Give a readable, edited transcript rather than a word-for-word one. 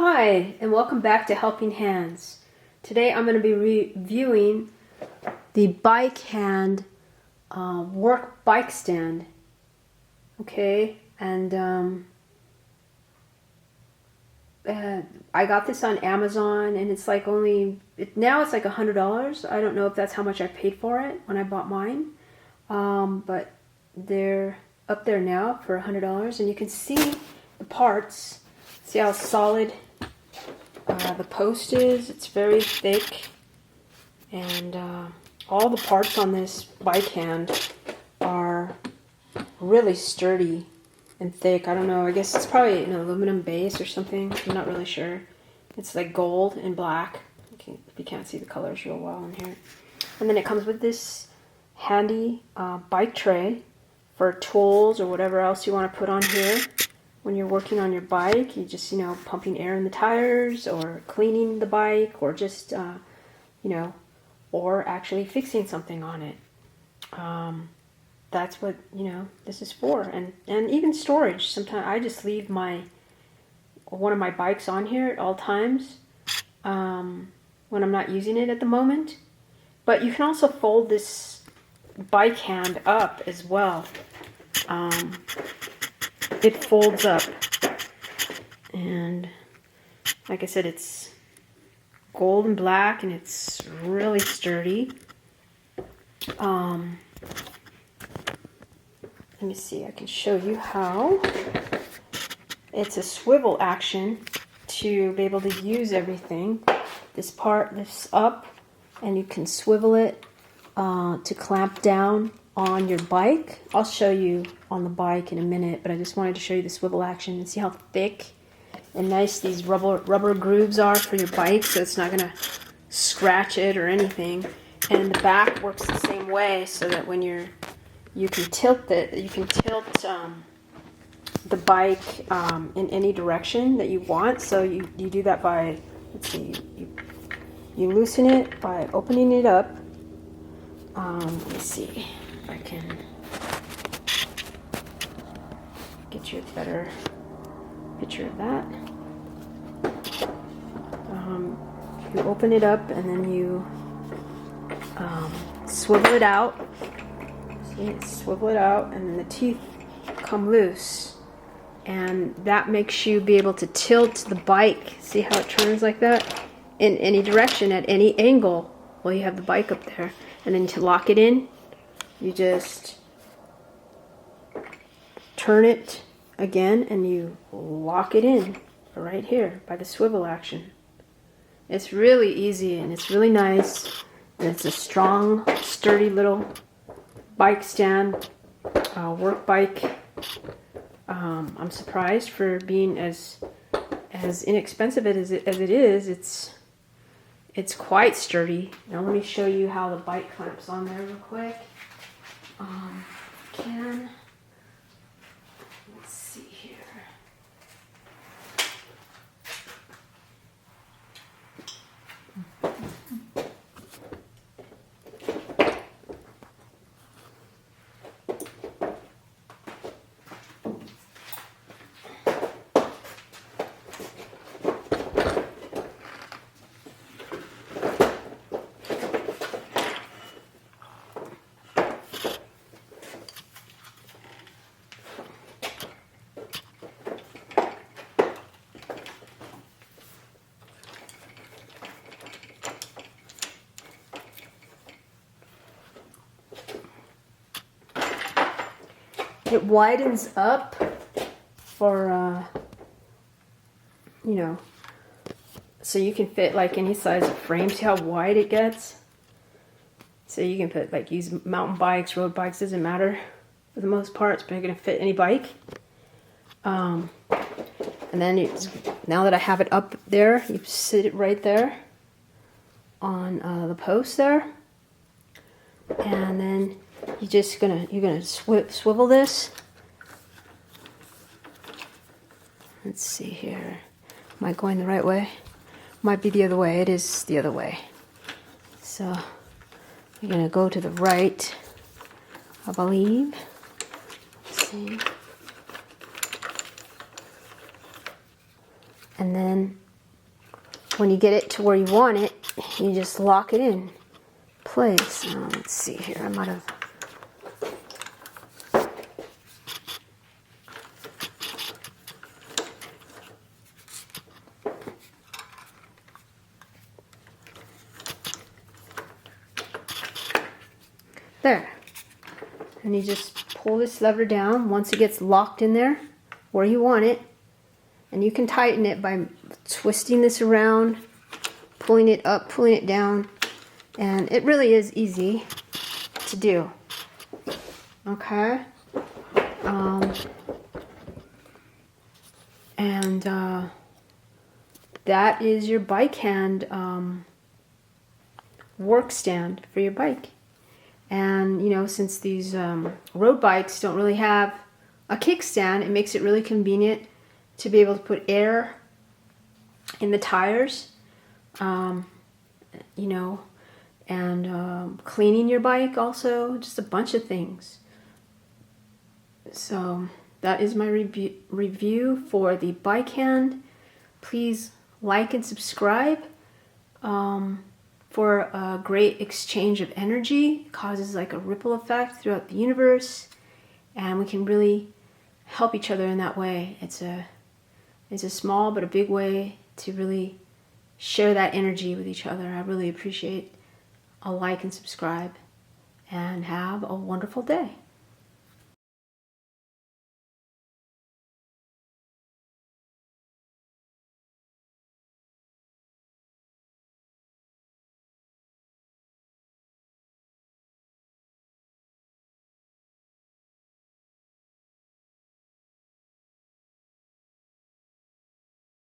Hi, and welcome back to Helping Hands. Today I'm going to be reviewing the Bikehand work bike stand. Okay, and I got this on Amazon, and it's like now it's like $100. I don't know if that's how much I paid for it when I bought mine, but they're up there now for $100, and you can see the parts. See how solid the post is? It's very thick, and all the parts on this Bikehand are really sturdy and thick. I don't know, I guess it's probably an aluminum base or something. I'm not really sure. It's like gold and black. You can't see the colors real well in here. And then it comes with this handy bike tray for tools or whatever else you want to put on here. When you're working on your bike, you just, pumping air in the tires or cleaning the bike or just, or actually fixing something on it. That's what, this is for. And even storage. Sometimes I just leave one of my bikes on here at all times when I'm not using it at the moment. But you can also fold this Bikehand up as well. It folds up, and like I said, it's gold and black, and it's really sturdy. Let me see, I can show you how. It's a swivel action to be able to use everything. This part lifts up, and you can swivel it to clamp down on your bike. I'll show you on the bike in a minute, but I just wanted to show you the swivel action and see how thick and nice these rubber grooves are for your bike, so it's not gonna scratch it or anything. And the back works the same way, so that when you can tilt the bike in any direction that you want. So you do that by, let's see, you loosen it by opening it up. Let me see. I can get you a better picture of that. You open it up, and then you swivel it out. See, swivel it out, and then the teeth come loose, and that makes you be able to tilt the bike. See how it turns like that in any direction at any angle while you have the bike up there. And then to lock it in, you just turn it again, and you lock it in right here by the swivel action. It's really easy, and it's really nice, and it's a strong, sturdy little bike stand, work bike. I'm surprised for being as inexpensive as it is. It's quite sturdy. Now let me show you how the bike clamps on there real quick. Let's see here. It widens up for, so you can fit like any size of frame. See how wide it gets? So you can put, use mountain bikes, road bikes, doesn't matter for the most part. It's probably going to fit any bike. And then now that I have it up there, you sit it right there on the post there. And then you're gonna swivel this. Let's see here. Am I going the right way? Might be the other way. It is the other way. So you're gonna go to the right, I believe. Let's see. And then when you get it to where you want it, you just lock it in place. Let's see here, I might have... There. And you just pull this lever down once it gets locked in there where you want it. And you can tighten it by twisting this around, pulling it up, pulling it down. And it really is easy to do. Okay? That is your Bikehand work stand for your bike. And you know, since these road bikes don't really have a kickstand, it makes it really convenient to be able to put air in the tires, you know, and cleaning your bike also, just a bunch of things. So that is my review for the Bikehand. Please like and subscribe for a great exchange of energy. It causes like a ripple effect throughout the universe, and we can really help each other in that way. It's a small but a big way to really share that energy with each other. I really appreciate a like and subscribe, and have a wonderful day.